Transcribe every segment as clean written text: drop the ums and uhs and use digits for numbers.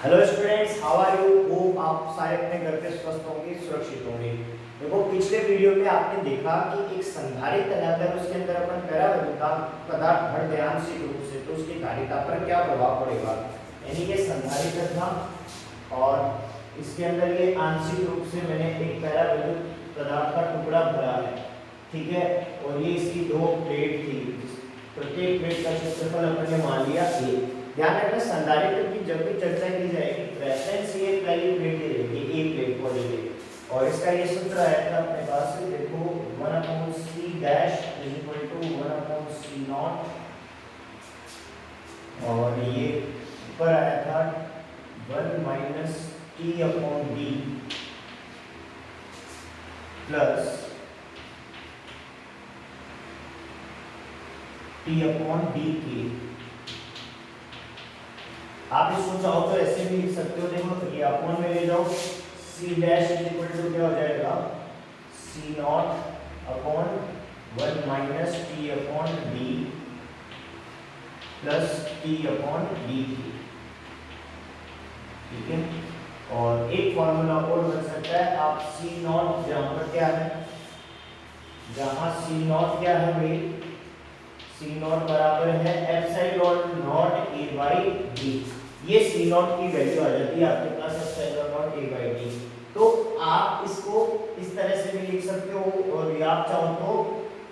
Hello students, how are you? Hope आप सारे अपने घर पे स्वस्थ होंगे, सुरक्षित होंगे। देखो, पिछले वीडियो में आपने देखा कि एक संधारित्र है, अगर उसके अंदर अपन परावैद्युतांक पदार्थ भर दें आंशिक रूप से तो उसकी धारिता पर क्या प्रभाव पड़ेगा। यानी ये संधारित्र था और इसके अंदर ये आंशिक रूप से मैंने एक परावैद्युत पदार्थ का टुकड़ा भरा है, ठीक है। और ये इसकी दो प्लेट थी, प्रत्येक प्लेट का क्षेत्रफल अपन ने मान लिया ए। ध्यान रखना, संधारित्र की जब भी चर्चा की जाएगी रेफरेंस ये पहली प्लेट ही रहेगी, ए प्लेट को लेके। और इसका ये सूत्र आया था अपने पास से, देखो 1/c डैश = 1/c नॉट, और ये ऊपर आया था 1 - t/d प्लस t/d। आप इसको चाहो तो ऐसे भी लिख सकते हो, देखो ये अपॉन में ले जाओ, c डैश = क्या हो जाएगा, c not upon 1 - t/d plus t/d, ठीक है। और एक फॉर्मूला और बन सकता है, आप c नॉट जहां पर क्या है, जहां c नॉट क्या है भाई, c नॉट बराबर है एप्सिलॉन नॉट a/d। ये c नॉट की वैल्यू आ जाती है आपके पास एप्सिलॉन नॉट a/d। तो आप इसको इस तरह से भी लिख सकते हो, और आप चाहो तो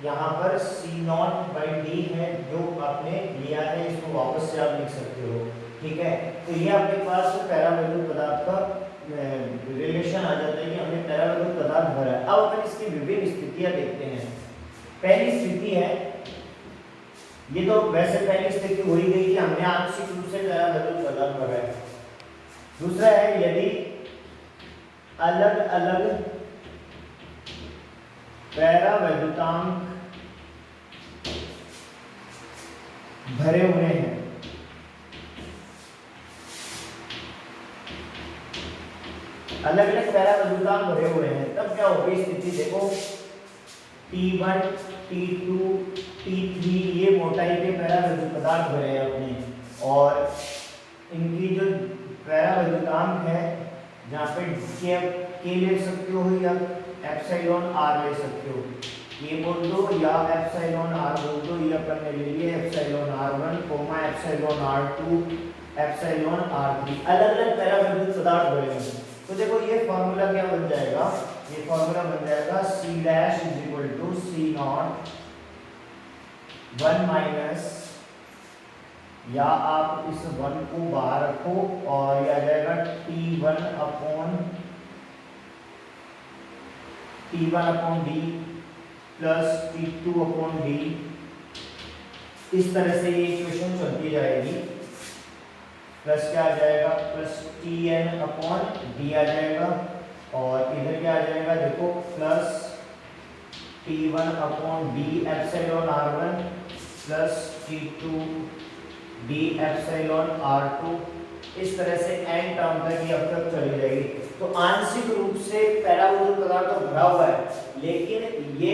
यहाँ पर c नॉट/d है जो आपने लिया है, इसको वापस से आप लिख सकते हो, ठीक है। तो ये आपके पास परावैद्युत पदार्थ का रिलेशन आ जाता है कि हमने परावैद्युत पदार्थ भरा है। अब अपन इसकी विभिन्न स्थितियां देखते हैं। पहली स्थिति है, ये तो वैसे पहली स्थिति हो ही गई कि हमने आंशिक रूप से परावैद्युत पदार्थ भरा है। दूसरा है, यदि अलग अलग परावैद्युतांक भरे हुए हैं, अलग अलग परावैद्युतांक भरे हुए हैं, तब क्या होगी स्थिति, देखो T1 T2 T3 ये मोटाई के परावैद्युत पदार्थ भरे हैं अपने, और इनकी जो परावैद्युतांक है, जहाँ पे के ले सकते हो या एप्सिलॉन r ले सकते हो, ये बोल दो या एप्सिलॉन r बोल दो, ये अपन ने ले लिए epsilon r1, epsilon r2, epsilon r3, अलग अलग परावैद्युत पदार्थ भरे हैं। तो देखो ये फॉर्मूला क्या बन जाएगा, ये फॉर्मूला बन जाएगा c dash = c naught 1 minus, या आप इस 1 को बाहर रखो और ये आ जाएगा T1/d प्लस T2/d। इस तरह से ये इक्वेशन चलती जाएगी, प्लस क्या आ जाएगा, प्लस Tn/d आ जाएगा, और इधर क्या आ जाएगा, देखो plus T1/d epsilon r1 plus T2d epsilon r2। इस तरह से n टर्म तक ये अब तक चली जाएगी। तो आंशिक रूप से परावैद्युत पदार्थ तो भरा हुआ है, लेकिन ये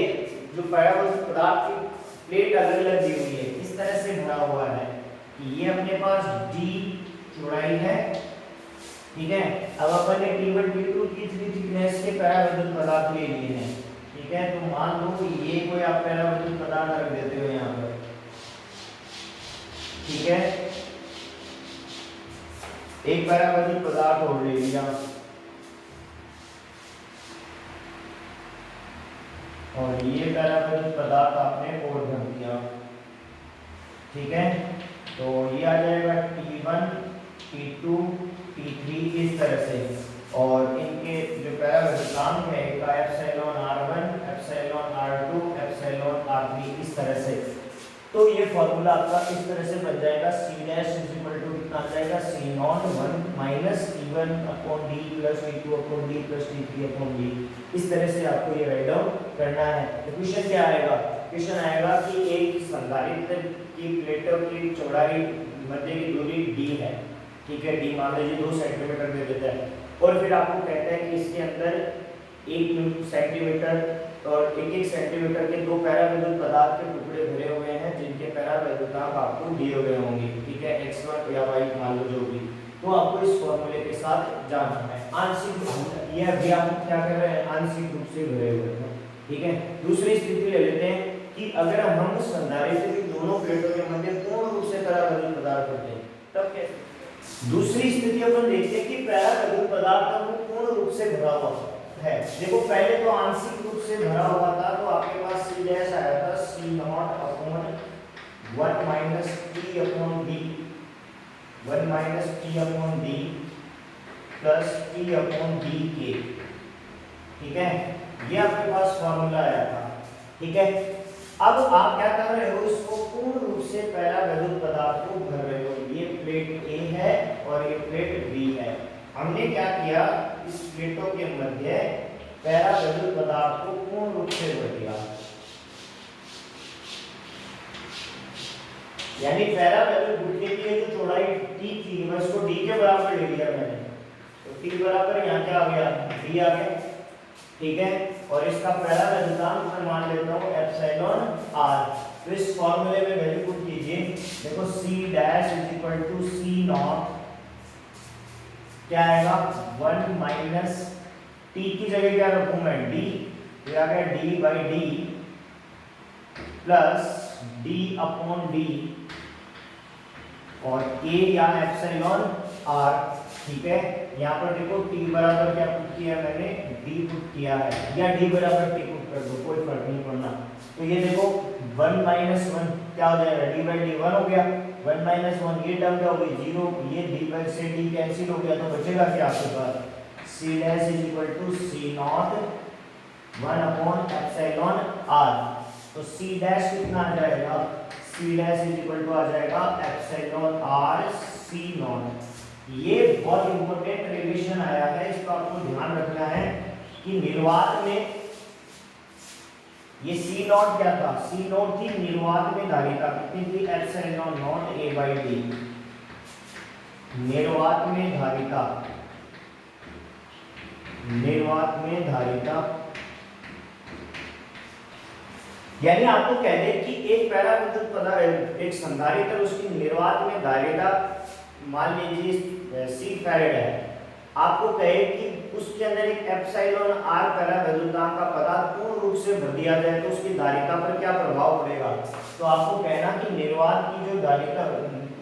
जो परावैद्युत पदार्थ की प्लेट अलग अलग दी हुई है, इस तरह से भरा हुआ है कि ये अपने पास d चौड़ाई है, ठीक है। अब अपन ने T1 T2 T3 थिकनेस के परावैद्युत पदार्थ ले लिए हैं, ठीक है। तो मान लो कि ये कोई आप परावैद्युत पदार्थ रख देते हो यहाँ पर, ठीक है। एक परावैद्युत पदार्थ और ले लिया, और ये परावैद्युत पदार्थ आपने और भर दिया, ठीक है। तो ये आ जाएगा T1 T2 T3 इस तरह से, और इनके जो परावैद्युतांक है, एक epsilon r1 epsilon r2 epsilon r3 इस तरह से। तो ये फॉर्मूला आपका इस तरह से बन जाएगा, c डैश = कितना आ जाएगा, c naught 1 minus T1/d plus T2/d plus T3/d। इस तरह से आपको ये राइट डाउन करना है। तो क्वेश्चन क्या आएगा, क्वेश्चन आएगा कि एक संधारित्र की प्लेटों की चौड़ाई मध्य की दूरी d है, ठीक है। d मान लीजिए 2 सेंटीमीटर दे देता है, और फिर आपको कहता है कि इसके अंदर 1 सेंटीमीटर और 1-1 सेंटीमीटर के दो परावैद्युत पदार्थ के टुकड़े भरे हुए हैं, जिनके परावैद्युतांक आपको दिए हुए होंगे, ठीक है, x1 या y मान लो जो भी। तो आपको इस फॉर्मूले के साथ जाना है। आंशिक ये अभी आप क्या कर रहे हैं, आंशिक रूप से भरे हुए हैं, ठीक है। दूसरी स्थिति ले लेते हैं कि अगर हम संधारित्र की दोनों प्लेटों के मध्य पूर्ण रूप से परावैद्युत पदार्थ होते हैं तब कैसे। दूसरी स्थिति अपन देखते हैं कि परावैद्युत पदार्थ वो पूर्ण रूप से भरा हुआ है। देखो पहले तो आंशिक रूप से भरा हुआ था, तो आपके पास C डैश आया था C not upon 1 minus T upon D, 1 minus T upon D plus T upon D के, ठीक है। ये आपके पास फॉर्मूला आया था, ठीक है। अब आप क्या कर रहे हो, इसको पूर्ण रूप से परावैद्युत पदार्थ को भर रहे हो। ये प्लेट A है और ये प्लेट B है। हमने क्या किया, इस प्लेटों के मध्य परावैद्युत पदार्थ को पूर्ण रूप से भर दिया, यानी परावैद्युत गुठली की जो चौड़ाई t थी मैं इसको d के बराबर ले लिया मैंने, तो t बराबर यहाँ क्या आ गया, d आ गया, ठीक है। और इसका परावैद्युतांक मैं मान लेता हूँ एप्सिलॉन r। तो इस फॉर्मूले में वैल्यू पुट कीजिए, देखो C dash is equal to C nought क्या आएगा 1 माइनस t की जगह क्या रखूं मैं d, तो आ गया d by d plus d upon d और k या एप्सिलॉन r, ठीक है। यहाँ पर देखो t बराबर क्या पुट किया मैंने, d पुट किया है, या d बराबर t पुट कर दो, कोई फर्क नहीं पड़ना। तो ये देखो 1 माइनस 1 क्या हो जाएगा, d बाई d 1 हो गया, 1 माइनस 1 ये टर्म क्या हो गई 0, ये d बाई से d कैंसिल हो गया, तो बचेगा क्या आपके पास C dash is equal to C naught 1 upon epsilon r। तो C डैश कितना आ जाएगा, C dash is equal to आ जाएगा एप्सिलॉन r C नॉट। ये बहुत इंपॉर्टेंट रिलेशन आया है, इसको आपको ध्यान रखना है कि निर्वात में ये C नॉट क्या था, C नॉट थी निर्वात में धारिता कितनी थी, epsilon not A by D। निर्वात में धारिता, निर्वात में धारिता यानी आपको कह दे कि एक परावैद्युत पदार्थ, एक संधारित्र, उसकी निर्वात में धारिता मान लीजिए C फैराड है, आपको कहे कि उसके अंदर एक एप्सिलॉन r परावैद्युतांक का पदार्थ पूर्ण रूप से भर दिया जाए तो उसकी धारिता पर क्या प्रभाव पड़ेगा। तो आपको कहना कि निर्वात की जो धारिता,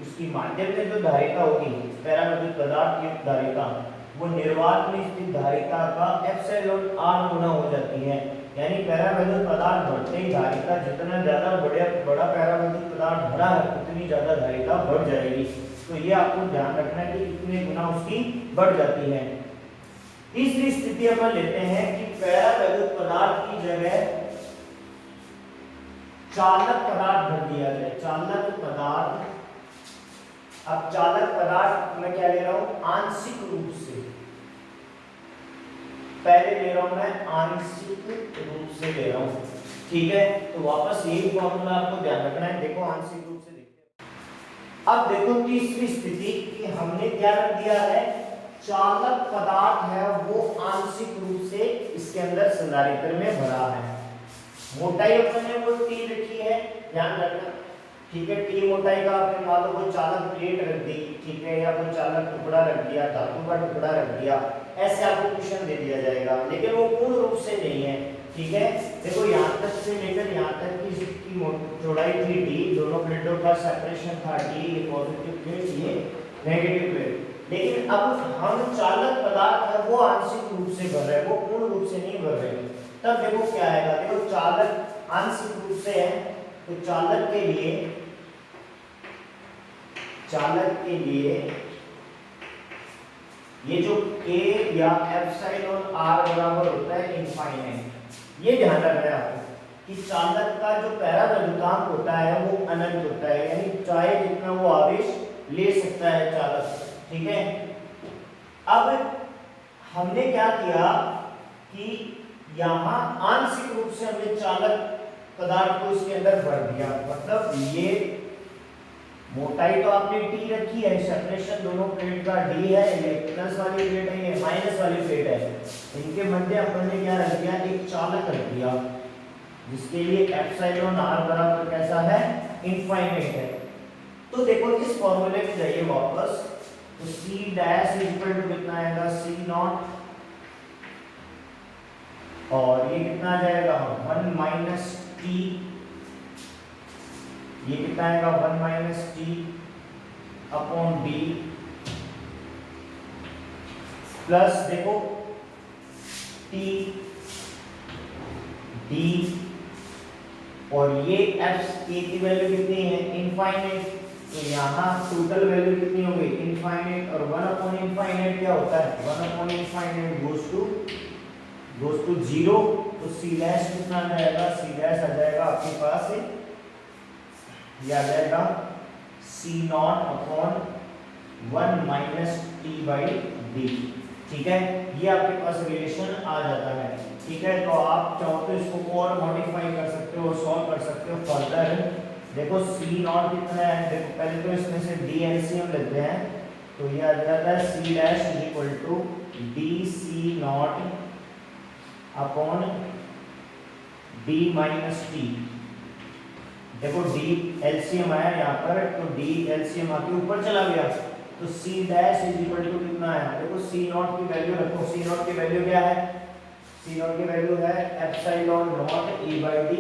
उसकी माध्यम में जो धारिता होगी परावैद्युत पदार्थ की धारिता, वो निर्वात में स्थित धारिता का एप्सिलॉन r गुना हो जाती है। यानी परावैद्युत पदार्थ बढ़ते ही धारिता, जितना ज्यादा बड़ा परावैद्युत पदार्थ भरा है उतनी ज्यादा धारिता बढ़ जाएगी। तो ये आपको ध्यान रखना है कि कितने गुना उसकी बढ़ जाती है। तीसरी स्थिति अपन लेते हैं कि परावैद्युत पदार्थ की जगह चालक पदार्थ भर दिया जाए, चालक पदार्थ। अब चालक पदार्थ मैं क्या ले रहा हूं, आंशिक रूप से, पहले ले रहा हूं मैं आंशिक रूप से ले रहा हूं, ठीक है। तो वापस यही फॉर्मूला आपको ध्यान रखना है। देखो आंशिक रूप से देखते हैं। अब देखो तीसरी स्थिति कि हमने क्या रख दिया है, चालक पदार्थ है वो आंशिक रूप से इसके अंदर संधारित्र में भरा है। मोटाई अपन ने वो T रखी है, ध्यान रखना, ठीक है। T मोटाई का आपने मान लो कोई चालक प्लेट रख दी, ठीक है, या कोई चालक टुकड़ा रख दिया, धातु का टुकड़ा रख दिया, ऐसे आपको क्वेश्चन दे दिया जाएगा, लेकिन वो पूर्ण रूप से नहीं है, ठीक है। देखो यहाँ तक से लेकर यहाँ तक की इसकी चौड़ाई थी d, दोनों प्लेटों का सेपरेशन था d, ये पॉजिटिव प्लेट ये नेगेटिव प्लेट। लेकिन अब हम चालक पदार्थ है वो आंशिक रूप से भर रहे हैं, वो पूर्ण रूप से नहीं भर रहे। तब देखो क्या आएगा, देखो चालक आंशिक रूप से है तो चालक के लिए ये जो k या एप्सिलॉन r बराबर होता है इनफाइनाइट। ये ध्यान रखना है आपको कि चालक का जो परावैद्युतांक होता है वो अनंत होता है, यानी चाहे जितना वो आवेश ले सकता है चालक, ठीक है। अब हमने क्या किया कि यहाँ आंशिक रूप से हमने चालक पदार्थ को इसके अंदर भर दिया, मतलब ये मोटाई तो आपने T रखी है, सेपरेशन दोनों प्लेट का D है, ये प्लस वाली प्लेट है, ये माइनस वाली प्लेट है, इनके मध्य अपन ने क्या रख दिया, एक चालक रख दिया जिसके लिए एप्सिलॉन r बराबर कैसा है, इनफाइनाइट है। तो देखो इस फॉर्मूले में जाइए वापस, तो सी डैश इक्वल टू कितना आएगा सी नॉट, और ये कितना आ जाएगा 1 माइनस टी, ये कितना आएगा 1 minus T upon D, plus देखो टी डी, और ये एफ के की वैल्यू कितनी है इनफाइनाइट, तो यहाँ टोटल वैल्यू कितनी हो गई इनफाइनाइट, और 1 अपॉन इनफाइनाइट क्या होता है 1 अपॉन इनफाइनाइट गोस टू 0, तो सी डैश कितना आ जाएगा सी डैश आ जाएगा आपके पास ये आ जाएगा C not upon 1 minus T by D. ठीक है, ये आपके पास रिलेशन आ जाता है। ठीक है, तो आप चाहो तो इसको और मॉडिफाई कर सकते हो, सॉल्व कर सकते हो फर्दर। देखो सी नॉट कितना है, देखो पहले तो इसमें से डी एलसीएम लेते हैं, तो ये आ जाता है C dash is equal to D C not upon D minus T. देखो डी एलसीएम आया यहाँ पर, तो डी एलसीएम आके ऊपर चला गया, तो C dash is equal to कितना है, देखो सी नॉट की वैल्यू रखो, सी नॉट की वैल्यू क्या है, सी नॉट की वैल्यू है epsilon not A by D,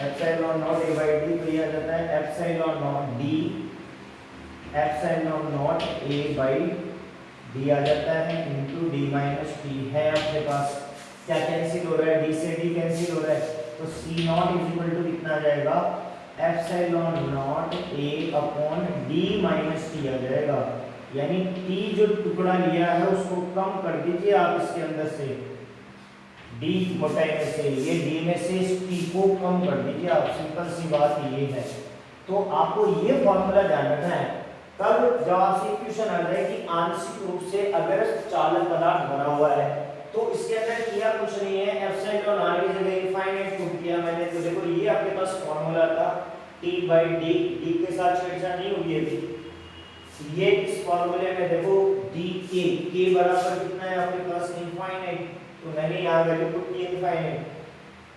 epsilon not A by D, तो ये आ जाता है epsilon naught D, epsilon not A by D आ जाता है इनटू डी माइनस टी है आपके पास। क्या कैंसिल हो रहा है, डी से डी कैंसिल हो रहा है, तो C naught is equal to कितना आ जाएगा epsilon not A upon D minus T आ जाएगा, यानी टी जो टुकड़ा लिया है उसको कम कर दीजिए आप इसके अंदर से, डी मोटाई में से, ये डी में से इस टी को कम कर दीजिए आप, सिंपल सी बात ये है। तो आपको ये फॉर्मूला ध्यान रखना है, तब जब आपसे क्वेश्चन आ जाए कि आंशिक रूप से अगर चालक पदार्थ भरा हुआ है, तो इसके अंदर किया कुछ नहीं है, एप्सिलॉन आर की जगह इनफाइनाइट पुट किया मैंने, तो देखो ये आपके पास फॉर्मूला था टी बाई डी, डी के साथ छेड़छाड़ नहीं होगी अभी, ये इस फॉर्मूले में देखो डी के बराबर कितना है आपके पास इनफाइनाइट, तो मैंने यहाँ वैल्यू पुट की infinite,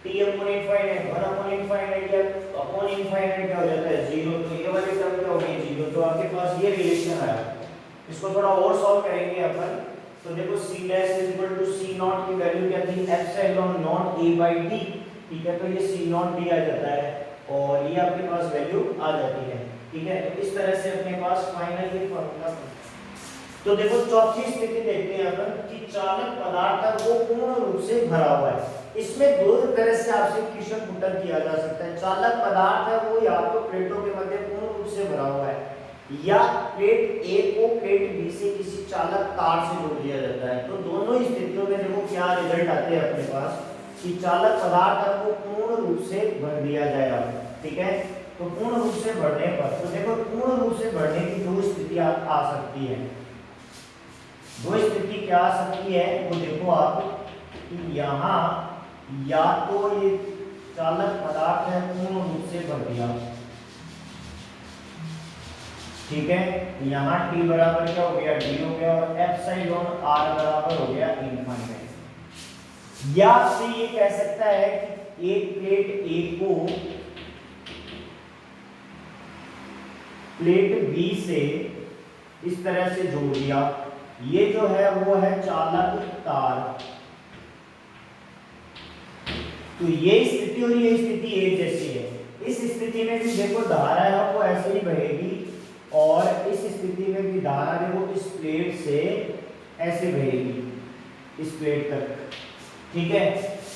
T upon infinite 1 upon infinite या अपॉन इनफाइनाइट क्या हो जाता है 0, तो ये वाली टर्म क्या हो गई 0, तो आपके पास ये रिलेशन आया। इसको थोड़ा और सॉल्व करेंगे अपन, तो देखो C dash is equal to C not की वैल्यू क्या थी epsilon not A by D. ठीक है, तो ये सी नॉट डी आ जाता है और ये आपके पास वैल्यू आ जाती है। ठीक है, तो इस तरह से अपने पास फाइनल ये फॉर्मूला। तो देखो चौथी स्थिति देखते हैं अपन कि चालक पदार्थ है वो पूर्ण रूप से भरा हुआ है। इसमें दो तरह से आपसे क्वेश्चन पुट किया जा सकता है। चालक पदार्थ है वो या तो प्लेटों के मध्य पूर्ण रूप से भरा हुआ है, या प्लेट ए को प्लेट बी से किसी चालक तार से जोड़ दिया जाता है। तो दोनों ही स्थितियों में देखो क्या रिजल्ट आते हैं अपने पास कि चालक पदार्थ है वो पूर्ण रूप से भर दिया जाएगा। ठीक है, तो पूर्ण रूप से भरने पर, तो देखो पूर्ण रूप से भरने की दो स्थितियां आ सकती है। दो स्थिति क्या आ सकती है वो देखो आप कि यहाँ या तो ये चालक पदार्थ है पूर्ण रूप से भर दिया, ठीक है, यहाँ टी बराबर क्या हो गया डी हो गया और एप्सिलॉन आर बराबर हो गया इनफाइनाइट। या आपसे ये कह सकता है कि एक प्लेट ए को प्लेट बी से इस तरह से जोड़ दिया, ये जो है वो है चालक तार। तो ये स्थिति और ये स्थिति एक जैसी है। इस स्थिति में भी देखो धारा है वो ऐसे ही बहेगी और इस स्थिति में भी धारा देखो इस प्लेट से ऐसे बहेगी इस प्लेट तक। ठीक है,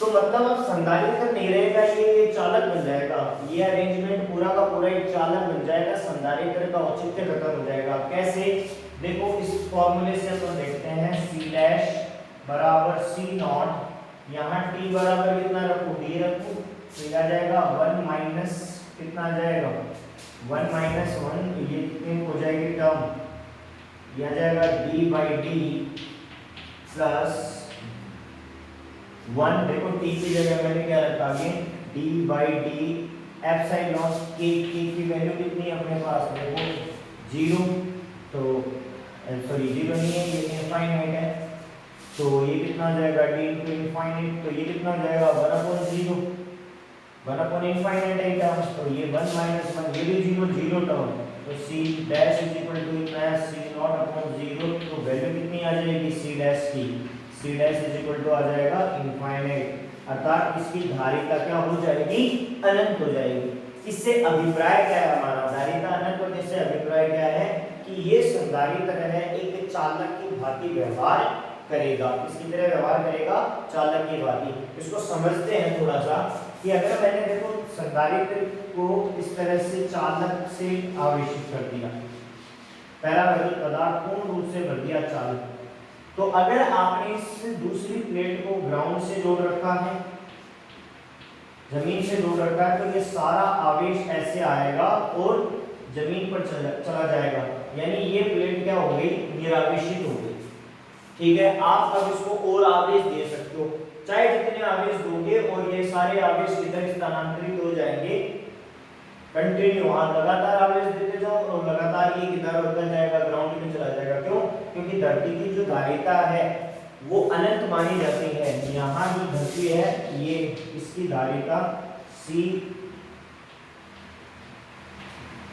तो मतलब अब संधारित्र नहीं रहेगा, ये चालक बन जाएगा। ये अरेंजमेंट पूरा का पूरा एक चालक बन जाएगा, संधारित्र का औचित्य खत्म हो जाएगा। कैसे, देखो इस फॉर्मूले से अपन देखते हैं सी डैश बराबर सी नॉट, यहाँ टी बराबर कितना रखो डी रखो, तो आ जाएगा 1 माइनस कितना आ जाएगा 1 माइनस 1, तो ये कितनी हो जाएगी टर्म, ये आ जाएगा डी बाई डी प्लस 1, देखो टी की जगह मैंने क्या रखा है डी बाई डी एप्सिलॉन के की वैल्यू कितनी है अपने पास देखो 0, तो सॉरी 0 नहीं है ये इनफाइनाइट है, तो ये कितना आ जाएगा डी इनटू इनफाइनाइट, तो ये कितना आ जाएगा 1/0 1 अपॉन इनफाइनाइट है टर्म, तो ये 1 माइनस 1 ये भी 0 0 टर्म, तो C dash is equal to इतना है सी नॉट अपॉन 0, तो वैल्यू कितनी आ जाएगी सी डैश की, C dash is equal to आ जाएगा इनफाइनाइट, अर्थात इसकी धारिता क्या हो जाएगी अनंत हो जाएगी। इससे अभिप्राय क्या है हमारा, धारिता अनंत होने से अभिप्राय क्या है कि ये संधारित्र है एक चालक की भांति व्यवहार करेगा, किसकी तरह व्यवहार करेगा, चालक की भांति। इसको समझते हैं थोड़ा सा कि अगर मैंने देखो संधारित्र को इस तरह से चालक से आवेशित कर दिया, पहला पदार्थ पूर्ण रूप से भर दिया चालक, तो अगर आपने इस दूसरी प्लेट को ग्राउंड से जोड़ रखा है, जमीन से जोड़ रखा है, तो ये सारा आवेश ऐसे आएगा और जमीन पर चला जाएगा, यानी ये प्लेट क्या हो गई, निरावेशित हो गई। ठीक है, आप अब इसको और आवेश दे सकते हो, चाहे जितने आवेश दोगे और ये सारे आवेश इधर स्थानांतरित हो जाएंगे, कंटिन्यू आप लगातार आवेश देते जाओ और लगातार ये किधर होता जाएगा, ग्राउंड में चला जाएगा। क्यों? क्योंकि धरती की जो धारिता है वो अनंत मानी जाती है। यहाँ जो धरती है ये इसकी धारिता सी,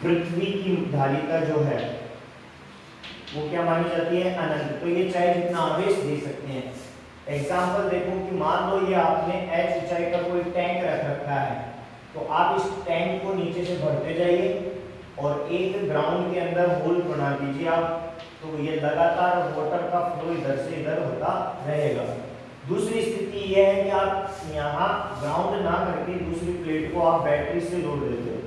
पृथ्वी की धारिता जो है वो क्या मानी जाती है, अनंत। तो ये चाहे जितना आवेश दे सकते हैं। एग्जाम्पल देखो कि मान लो ये आपने h ऊंचाई का कोई टैंक रख रखा है, तो आप इस टैंक को नीचे से भरते जाइए और एक ग्राउंड के अंदर होल बना दीजिए आप, तो ये लगातार वाटर का फ्लो इधर से इधर होता रहेगा। दूसरी स्थिति ये है कि आप यहाँ ग्राउंड ना करके दूसरी प्लेट को आप बैटरी से जोड़ देते हो,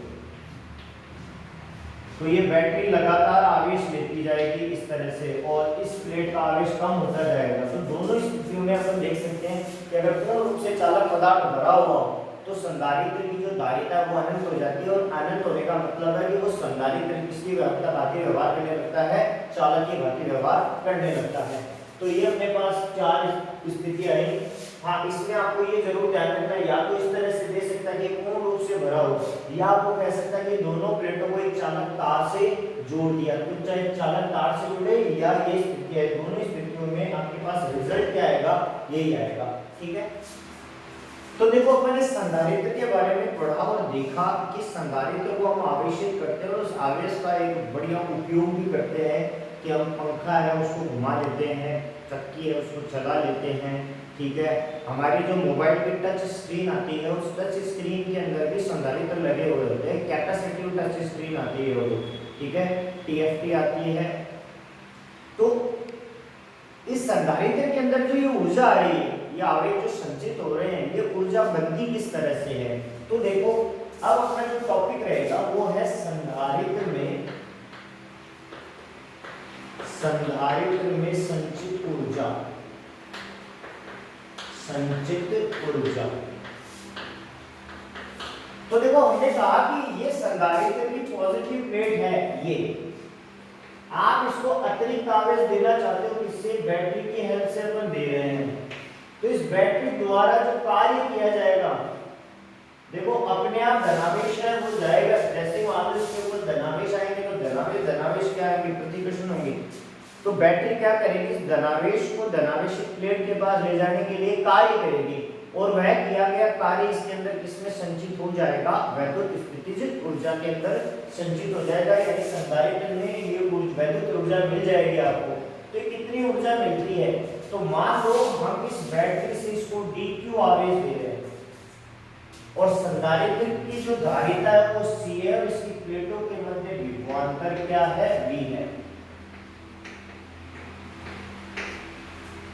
तो ये बैटरी लगातार आवेश लेती जाएगी इस तरह से और इस प्लेट का आवेश कम होता जाएगा। तो दोनों स्थितियों में अपन देख सकते हैं कि अगर पूर्ण रूप से चालक पदार्थ भरा हुआ हो तो संधारित्र की जो धारिता है वो अनंत हो जाती है, और अनंत होने का मतलब है कि वो संधारित्र किसकी भांति व्यवहार करने लगता है, चालक की भांति व्यवहार करने लगता है। तो ये अपने पास चार स्थितियां आई। हाँ, इसमें आपको ये जरूर ध्यान रखना है, या तो इस तरह से दे सकता है कि पूर्ण रूप से भरा हो, या आपको कह सकता है कि दोनों प्लेटों को एक चालक तार से जोड़ दिया, तो चाहे चालक तार से जुड़े या ये स्थिति है, दोनों स्थितियों में आपके पास रिजल्ट क्या आएगा, यही आएगा। ठीक है, तो देखो अपन ने संधारित्र के बारे में पढ़ा और देखा कि संधारित्र को हम आवेशित करते हैं और उस आवेश का एक बढ़िया उपयोग भी करते हैं कि हम पंखा है उसको घुमा लेते हैं, चक्की है उसको चला लेते हैं। ठीक है, हमारी जो मोबाइल की टच स्क्रीन आती है उस टच स्क्रीन के अंदर भी संधारित्र लगे हुए होते हैं, कैपेसिटिव टच स्क्रीन आती है वो, ठीक है, टीएफटी आती है। तो इस संधारित्र के अंदर जो ये ऊर्जा आ रही है, ये आवेश जो संचित हो रहे हैं, ये ऊर्जा बनती किस तरह से है। तो देखो अब अपना जो टॉपिक रहेगा वो है संधारित्र में संचित ऊर्जा, संचित ऊर्जा। तो देखो हमने कहा कि ये संधारित्र की पॉजिटिव प्लेट है, ये आप इसको अतिरिक्त आवेश देना चाहते हो, इससे बैटरी की हेल्प से अपन दे रहे हैं, तो इस बैटरी द्वारा जो कार्य किया जाएगा, देखो अपने आप धनावेश है वो जाएगा, जैसे मान लो इसके ऊपर धनावेश आएंगे तो धनावेश क्या आएंगे, प्रतिकर्षण होंगे, तो बैटरी क्या करेगी, इस धनावेश को धनावेशित प्लेट के पास ले जाने के लिए कार्य करेगी, और वह किया गया कार्य इसके अंदर किसमें संचित हो जाएगा, वैद्युत स्थितिज ऊर्जा के अंदर संचित हो जाएगा, यानी संधारित्र में ये वैद्युत ऊर्जा मिल जाएगी आपको। तो कितनी ऊर्जा मिलती है, तो मान लो हम इस बैटरी से इसको dq आवेश दे रहे हैं और संधारित्र की जो धारिता है वो c है और इसकी प्लेटों के मध्य विभवांतर क्या है, v है।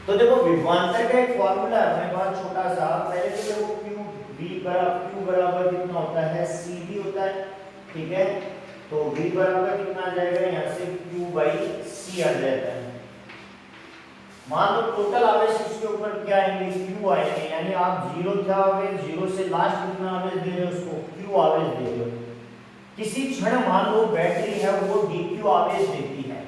तो देखो विभवांतर का एक फॉर्मूला है हमारे पास छोटा सा, पहले तो देखो q बराबर कितना होता है, cv होता है, ठीक है, तो v बराबर कितना आ जाएगा, यहाँ से q/c आ जाता है। मान लो टोटल आवेश इसके ऊपर क्या आएंगे, q आएंगे, यानी आप जीरो था आवेश, जीरो से लास्ट कितना आवेश दे रहे हो उसको, q आवेश दे रहे हो। किसी क्षण मान लो बैटरी है वो dq आवेश देती है,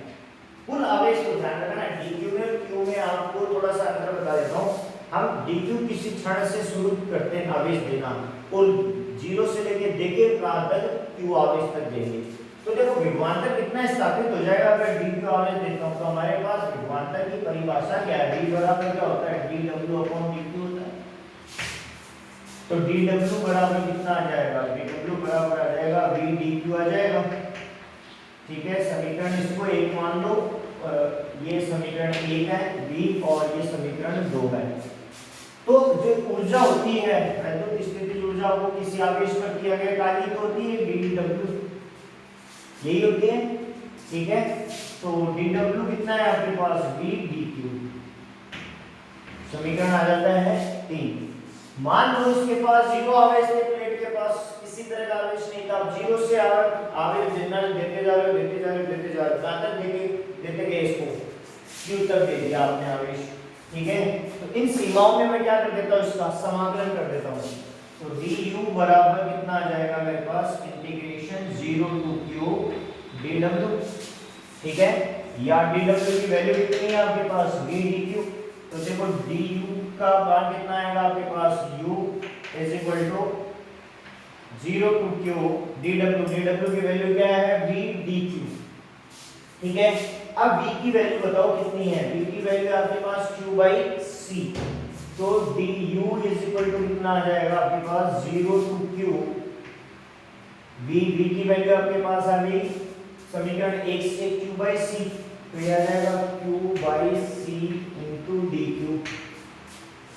कुल आवेश को ध्यान रखना, dq में q में आपको थोड़ा सा अंतर बता देता हूँ, हम dq किसी क्षण से शुरू करते हैं आवेश देना और जीरो से लेके देखे कहां तक, q आवेश तक देंगे। तो देखो विभवांतर कितना स्थापित हो जाएगा अगर dq आवेश देता हूं, तो हमारे पास विभवांतर की परिभाषा क्या है, v बराबर क्या होता है, dw/dq होता है। तो dw बराबर कितना आ जाएगा, dw बराबर आ जाएगा v dq आ जाएगा। ठीक है, समीकरण इसको 1 मान लो, ये समीकरण 1 है बी और ये समीकरण 2 है। तो जो ऊर्जा होती है वैद्युत स्थितिज ऊर्जा वो किसी आवेश पर किया गया कार्य तो होती है dw, यही होती है। ठीक है, तो dw कितना है आपके पास v dq, समीकरण आ जाता है 3। मान लो इसके पास जीरो आवेश है, प्लेट के पास किसी तरह का आवेश नहीं था, आप जीरो से आवेश देना देते जा रहे हो देते जा रहे हो देते जा रहे हो, कहां तक देते गए इसको Q तक दे दिया आपने आवेश। ठीक है, तो इन सीमाओं में मैं क्या कर देता हूँ, इसका समाकलन कर देता हूँ। तो du बराबर कितना आ जाएगा मेरे पास, इंटीग्रेशन 0 to Q dw। ठीक है, या dw की वैल्यू कितनी है आपके पास v dq, तो देखो du का मान कितना आएगा आपके पास, u is equal to 0 to q dw की वैल्यू क्या है v dq। ठीक है, अब v की वैल्यू बताओ कितनी है, v की वैल्यू आपके पास q by c, तो du इज इक्वल टू कितना आ जाएगा आपके पास 0 to q, v की वैल्यू आपके पास आ गई समीकरण 1 से q by c, तो ये आ जाएगा q by c into dq।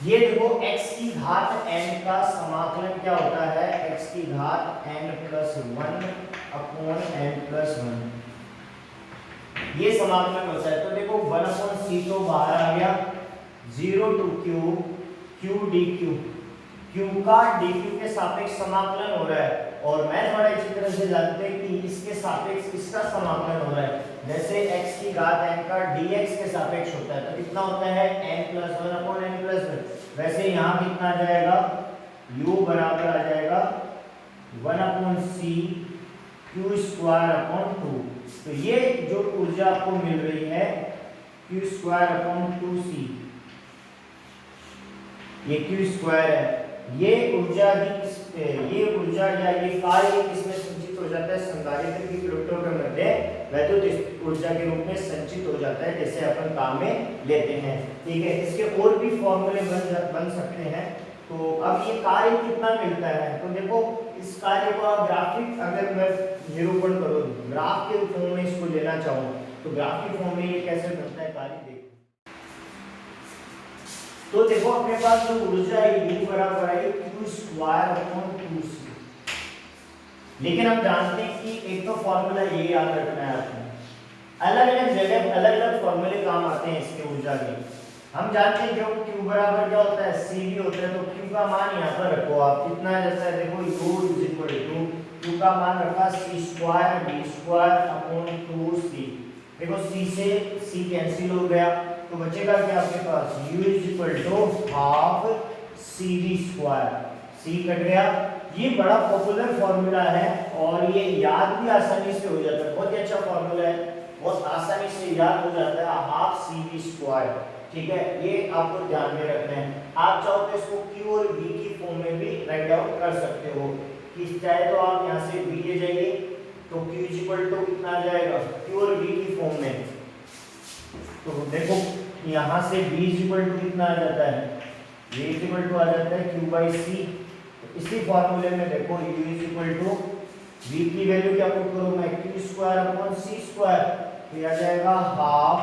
ये देखो x की घात n का समाकलन क्या होता है, x की घात n plus 1 upon n plus 1, ये समाकलन होता है। तो देखो 1 अपॉन c तो बाहर आ गया, 0 to q q dq, q का dq के सापेक्ष समाकलन हो रहा है, और मैं थोड़ा अच्छी तरह से जानते हैं कि इसके सापेक्ष इसका समाकलन हो रहा है। जैसे x की घात n का dx के सापेक्ष होता है तो कितना होता है n plus 1 upon n plus 1, वैसे यहाँ कितना आ जाएगा u बराबर आ जाएगा 1 upon c q square upon 2। तो ये जो ऊर्जा आपको मिल रही है q स्क्वायर अपॉन 2c, ये q स्क्वायर है, ये ऊर्जा या ये कार्य किसमें संचित हो जाता है, संधारित्र की प्लेटों के मध्य वैद्युत ऊर्जा के रूप में संचित हो जाता है, जैसे अपन काम में लेते हैं। ठीक है, इसके और भी फॉर्मूले बन सकते हैं। तो अब ये कार्य कितना मिलता है, तो देखो इस कार्य को आप ग्राफिक अगर मैं निरूपण करूँ, ग्राफ के फॉर्म में इसको लेना चाहूँ तो ग्राफ के फॉर्म में ये कैसे बनता है कार्य देखो। तो देखो अपने पास जो ऊर्जा है U बराबर है q स्क्वायर अपॉन 2c, लेकिन हम जानते हैं कि एक तो फॉर्मूला ये याद रखना है आपने, अलग अलग जगह अलग अलग फॉर्मूले काम आते हैं इसके ऊर्जा के। हम जानते हैं जो q बराबर क्या होता है c भी होता है, तो q का मान यहाँ पर रखो आप, कितना आ जाता है देखो u is equal to q का मान रखा c square b square upon 2c। देखो c से c कैंसिल हो गया तो बचेगा क्या आपके पास u is equal to half cv square, c cut गया। ये बड़ा पॉपुलर फॉर्मूला है और ये याद भी आसानी से हो जाता है, बहुत ही अच्छा फॉर्मूला है, बहुत आसानी से याद हो जाता है हाफ cv स्क्वायर। ठीक है, ये आपको ध्यान में रखना है। आप चाहो तो इसको q और v की फॉर्म में भी राइट डाउन कर सकते हो, कि चाहे तो आप यहाँ से v ले जाइए तो q इज इक्वल टू कितना आ जाएगा q और v की फॉर्म में, तो देखो यहाँ से v इज इक्वल टू कितना आ जाता है, v इज इक्वल टू आ जाता है q बाई c। तो इसी फॉर्मूले में देखो u is equal to v की वैल्यू क्या पुट करूँ मैं, q square upon c square, तो आ जाएगा half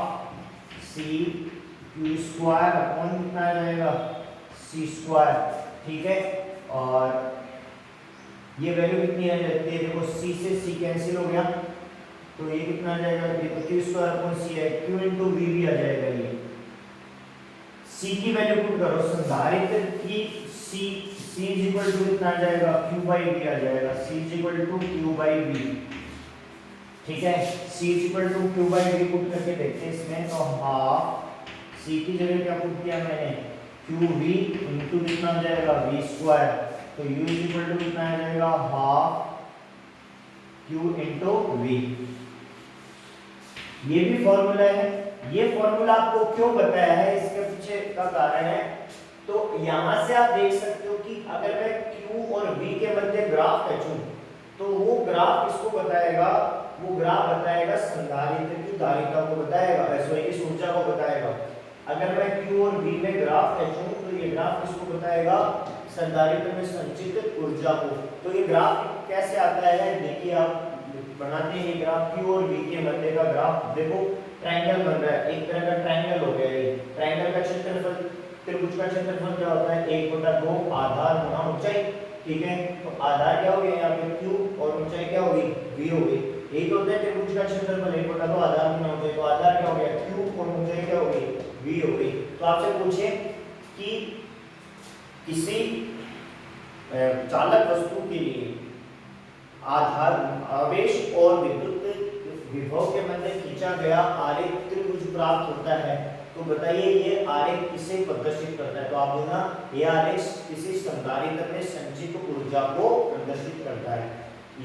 c q square upon कितना आ जाएगा c स्क्वायर। ठीक है, और ये वैल्यू कितनी आ जाती है देखो c से c कैंसिल हो गया तो ये कितना आ जाएगा, ये तो q स्क्वायर अपॉन c है, q इनटू v भी आ जाएगा। ये c की वैल्यू पुट करो, संधारित्र की c इज इक्वल टू कितना आ जाएगा q बाई v आ जाएगा, c is equal to q by v। ठीक है, c is equal to q by v put करके देखते हैं इसमें, तो हाफ c की जगह क्या पुट किया मैंने qv इनटू कितना आ जाएगा v स्क्वायर, तो u इज इक्वल टू कितना आ जाएगा हाफ q इनटू v। ये भी फॉर्मूला है। ये फॉर्मूला आपको क्यों बताया है, इसके पीछे का कारण है। तो यहां से आप देख सकते हो कि अगर मैं q और v के मध्य ग्राफ खींचूं तो वो ग्राफ किसको बताएगा, वो ग्राफ बताएगा संधारित्र की धारिता को बताएगा, इस ऊर्जा को बताएगा। अगर मैं q और v में ग्राफ खींचूं तो ये ग्राफ किसको बताएगा, संधारित्र में संचित ऊर्जा को। तो ये ग्राफ कैसे आता है देखिए आप, बनाते हैं ग्राफ Q और V के मध्य का ग्राफ। देखो ट्रायंगल बन रहा है, एक तरह का ट्रायंगल हो गया ये। ट्रायंगल का क्षेत्रफल, त्रिभुज का क्षेत्रफल क्या होता है 1/2 आधार गुना ऊंचाई, ठीक है। तो आधार क्या हो गया यहाँ पे Q और ऊंचाई क्या होगी V हो गई। यही तो होता है त्रिभुज का क्षेत्रफल 1/2 आधार गुना ऊंचाई, तो आधार क्या हो गया Q और ऊंचाई क्या हो गई V हो गई। तो आपसे पूछे कि किसी चालक वस्तु के लिए आधार आवेश और विद्युत विभव के मध्य खींचा गया आरेख त्रिभुज प्राप्त होता है। तो बताइए ये आरेख किसे प्रदर्शित करता है। तो आप बोलना ये आरेख किसी संधारित्र में संचित ऊर्जा को प्रदर्शित करता है।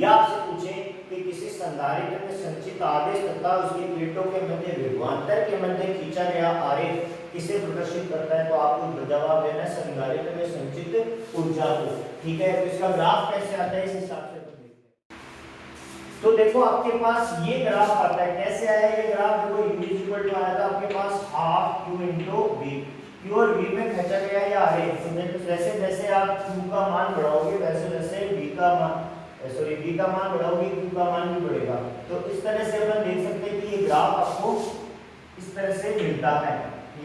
या आपसे पूछे कि किसी संधारित्र में संचित आवेश तथा उसकी प्लेटों के मध्य विभवांतर के मध्य खींचा गया आरेख किसे प्रदर्शित करता है। तो आपको जवाब देना है संधारित्र में संचित ऊर्जा को, ठीक है। तो इसका ग्राफ कैसे आता है इस हिसाब से तो देखो आपके पास ये ग्राफ आता है। कैसे आया ये ग्राफ, देखो u इक्वल टू आया था आपके पास half q into v। q और v में खींचा गया ये आरेख। तो जैसे जैसे आप q का मान बढ़ाओगे वैसे वैसे v का मान बढ़ाओगे q का मान भी बढ़ेगा। तो इस तरह से अपन देख सकते हैं कि ये ग्राफ आपको इस तरह से मिलता है।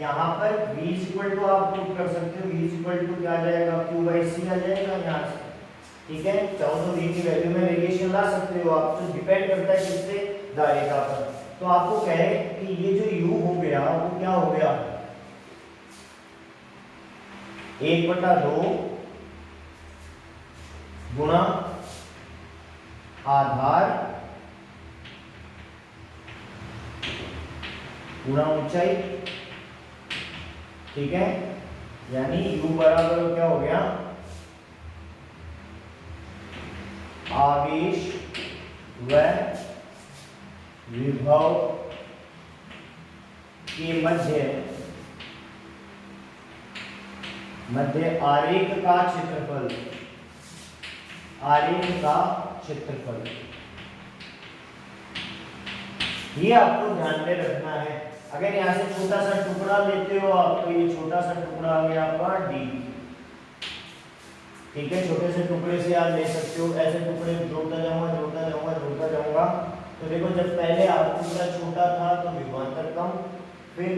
यहाँ पर v इक्वल टू आप पुट कर सकते हो, v इक्वल टू क्या आ जाएगा q/c आ जाएगा यहाँ से, ठीक है। चाहो तो v की वैल्यू में वेरिएशन ला सकते हो आप, तो डिपेंड करता है किससे धारिता पर। तो आपको कहे कि ये जो u हो गया वो क्या हो गया 1/2 गुणा आधार गुणा ऊंचाई, ठीक है। यानी u बराबर क्या हो गया आवेश व विभव के मध्य आरेख का क्षेत्रफल, ये आपको ध्यान में रखना है। अगर यहां से छोटा सा टुकड़ा लेते हो आप तो ये छोटा सा टुकड़ा आ गया आपका d, ठीक है। छोटे से टुकड़े से आप ले सकते हो, ऐसे टुकड़े जोड़ता जाऊंगा। तो देखो जब पहले आपका टुकड़ा छोटा था तो विभवांतर कम, फिर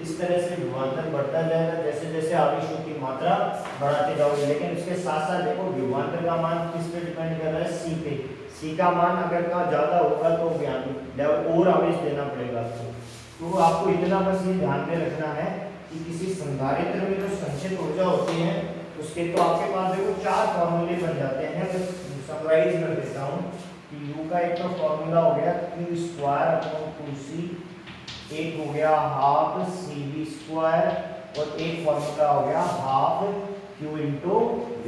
इस तरह से विभवांतर बढ़ता जाएगा जैसे जैसे आवेशों की मात्रा बढ़ाते जाओगे। लेकिन इसके साथ साथ देखो विभवांतर का मान किस पे डिपेंड कर रहा है c पे। c का मान अगर का ज्यादा होगा तो लेवल और आवेश देना पड़ेगा आपको। तो आपको इतना बस ये ध्यान में रखना है कि किसी संधारित्र में जो संचित ऊर्जा होती है उसके तो आपके पास देखो 4 फॉर्मूले बन जाते हैं। मैं समराइज कर देता हूँ कि u का एक तो फॉर्मूला हो गया q²/2c, एक हो गया हाफ cv² और एक फॉर्मूला हो गया हाफ q इनटू v।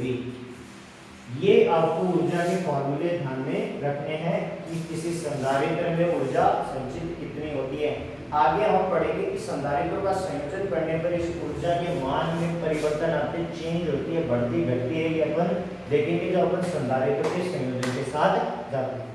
ये आपको ऊर्जा के फॉर्मूले ध्यान में रखने हैं कि किसी संधारित्र में ऊर्जा संचित कितनी होती है। आगे हम पढ़ेंगे कि संधारित्रों का संयोजन करने पर इस ऊर्जा के मान में परिवर्तन आते चेंज होती है, बढ़ती घटती है। ये अपन देखेंगे जब अपन संधारित्रों के संयोजन के साथ जाते हैं।